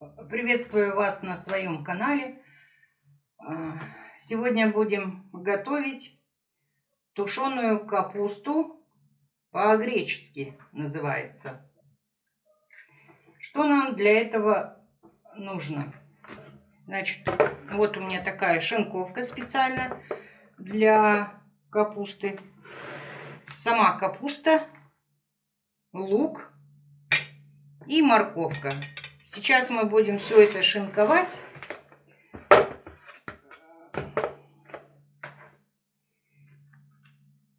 Приветствую вас на своем канале. Сегодня будем готовить тушеную капусту, по-гречески называется. Что нам для этого нужно? Значит, вот у меня такая шинковка специально для капусты. Сама капуста, лук и морковка. Сейчас мы будем все это шинковать.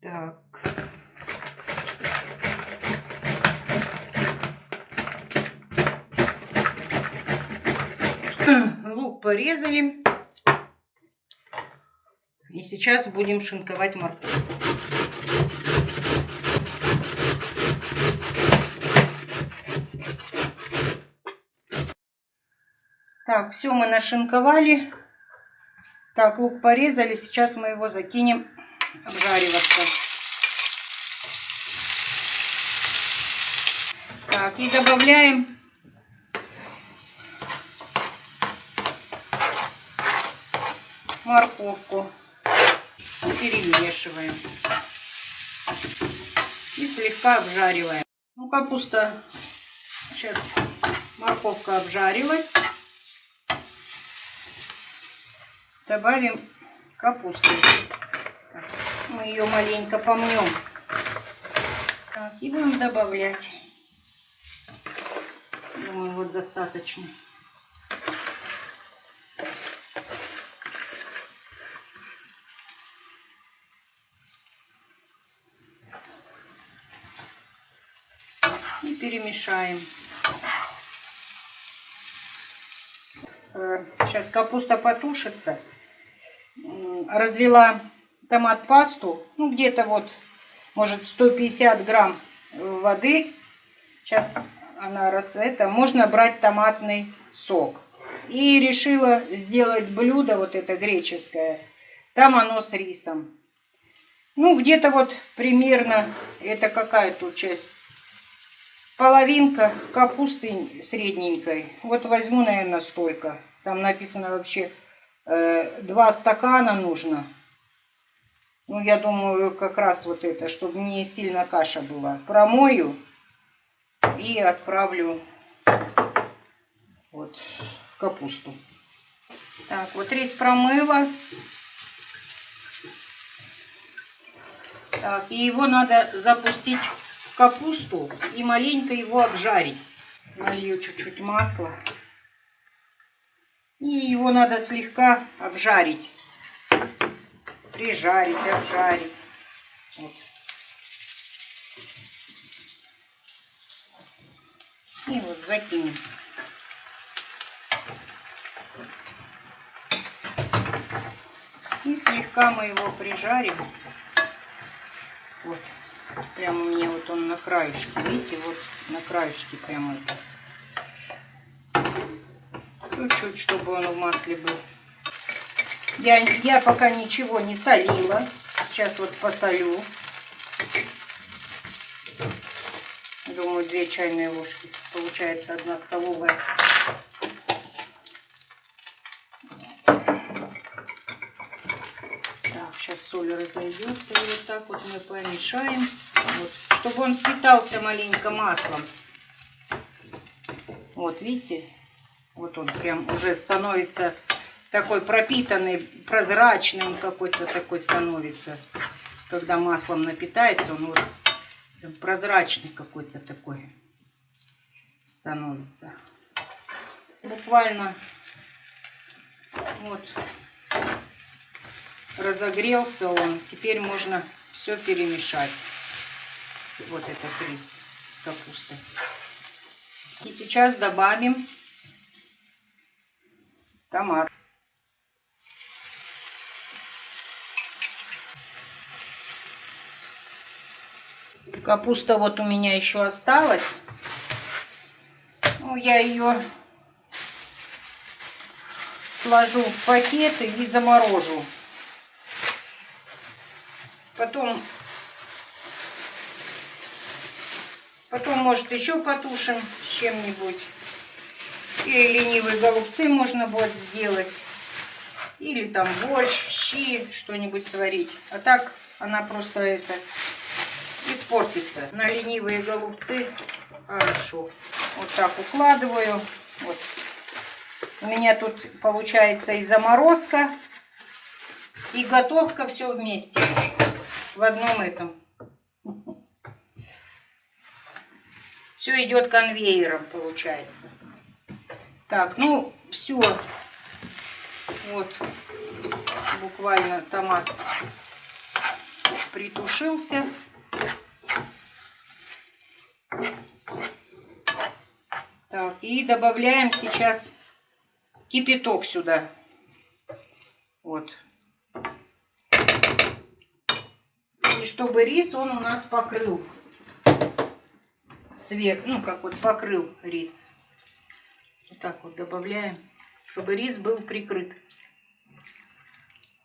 Так. Лук порезали. И сейчас будем шинковать морковку. Так, все мы нашинковали. Так, лук порезали. Сейчас мы его закинем обжариваться. Так, и добавляем морковку. Перемешиваем. И слегка обжариваем. Ну, капуста. Сейчас морковка обжарилась. Добавим капусту. Мы ее маленько помнем. Так, и будем добавлять. Думаю, вот достаточно. И перемешаем. Сейчас капуста потушится. Развела томат-пасту. Ну, где-то вот, может, 150 грамм воды. Сейчас она это можно брать томатный сок. И решила сделать блюдо вот это греческое. Там оно с рисом. Ну, где-то вот примерно, это какая тут часть? Половинка капусты средненькой. Вот возьму, наверное, столько. Там написано вообще 2 стакана нужно. Ну, я думаю, как раз вот это, чтобы не сильно каша была. Промою и отправлю вот капусту. Так, вот рис промыла. Так, и его надо запустить в капусту и маленько его обжарить. Налью чуть-чуть масла. И его надо слегка обжарить. Прижарить, обжарить. Вот. И вот закинем. И слегка мы его прижарим. Вот. Прямо у меня вот он на краешке. Видите, вот на краешке прямо это. Чуть-чуть, чтобы он в масле был. Я пока ничего не солила. Сейчас вот посолю. Думаю, 2 чайные ложки. Получается 1 столовая. Так, сейчас соль разойдется. И вот так вот мы помешаем. Вот, чтобы он впитался маленько маслом. Вот, видите? Вот он прям уже становится такой пропитанный, прозрачный он какой-то такой становится. Когда маслом напитается, он вот прозрачный какой-то такой становится. Буквально вот разогрелся он. Теперь можно все перемешать. Вот этот рис с капустой. И сейчас добавим томат. Капуста вот у меня еще осталась. Ну, я ее сложу в пакеты и заморожу. Потом может, еще потушим с чем-нибудь. И ленивые голубцы можно будет сделать. Или там борщ, щи, что-нибудь сварить. А так она просто это испортится. На ленивые голубцы хорошо. Вот так укладываю. Вот. У меня тут получается и заморозка, и готовка, все вместе. В одном этом. Все идет конвейером, получается. Так, ну все. Вот. Буквально томат притушился. Так, и добавляем сейчас кипяток сюда. Вот. И чтобы рис он у нас покрыл сверху, ну как вот покрыл рис. Вот так вот добавляем, чтобы рис был прикрыт.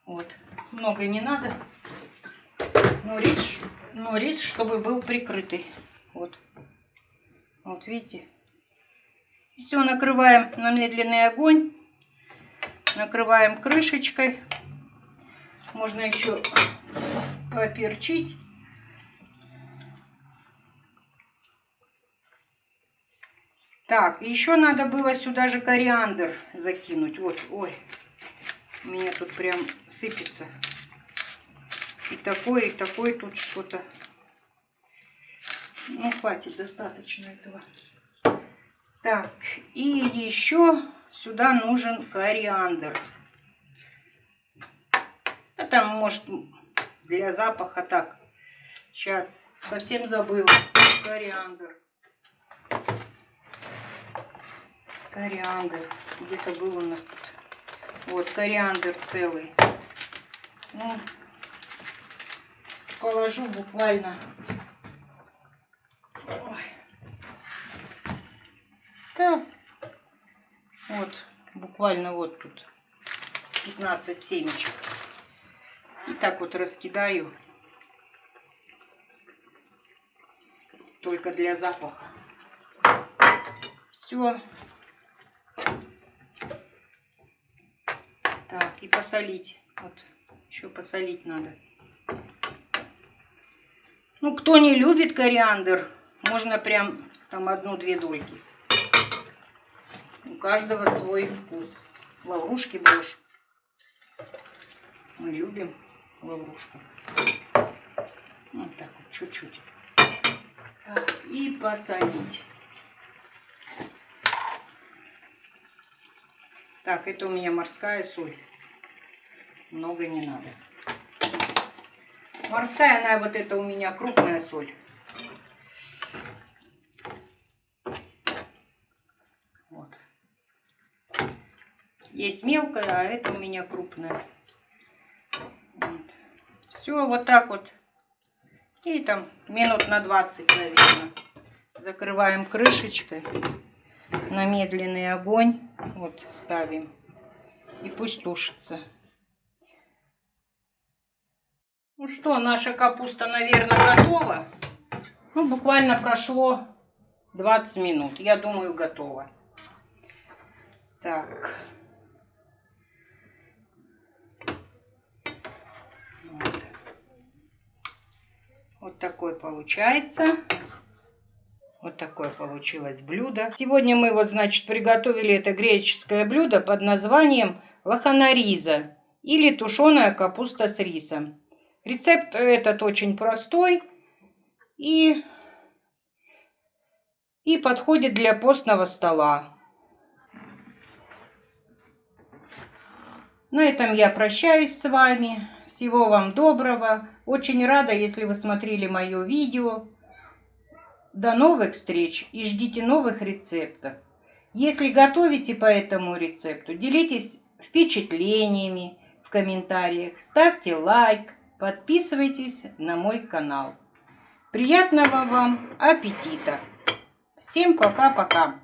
Вот. Много не надо, но рис чтобы был прикрытый. Вот. Вот видите. Все, накрываем на медленный огонь. Накрываем крышечкой. Можно еще поперчить. Так, еще надо было сюда же кориандр закинуть. Вот, ой, у меня тут прям сыпется. И такой тут что-то. Ну, хватит, достаточно этого. Так, и еще сюда нужен кориандр. Это может для запаха так. Сейчас совсем забыла. Кориандр. Кориандр. Где-то был у нас тут. Вот, кориандр целый. Ну, положу буквально. Ой. Да. Вот, буквально вот тут 15 семечек. И так вот раскидаю. Только для запаха. Все. Так, и посолить. Вот, еще посолить надо. Ну, кто не любит кориандр, можно прям там 1-2 дольки. У каждого свой вкус. Лаврушки брошь. Мы любим лаврушку. Вот так вот, чуть-чуть. И посолить. Так, это у меня морская соль. Много не надо. Морская, она вот это у меня крупная соль. Вот. Есть мелкая, а это у меня крупная. Вот. Все, вот так вот. И там минут на 20, наверное. Закрываем крышечкой. На медленный огонь. Вот ставим. И пусть тушится. Ну что, наша капуста, наверное, готова. Ну, буквально прошло 20 минут. Я думаю, готова. Так. Вот. Вот такой получается. Вот такое получилось блюдо. Сегодня мы вот, значит, приготовили это греческое блюдо под названием лоханариза или тушеная капуста с рисом. Рецепт этот очень простой и подходит для постного стола. На этом я прощаюсь с вами. Всего вам доброго. Очень рада, если вы смотрели мое видео. До новых встреч и ждите новых рецептов. Если готовите по этому рецепту, делитесь впечатлениями в комментариях, ставьте лайк, подписывайтесь на мой канал. Приятного вам аппетита! Всем пока-пока!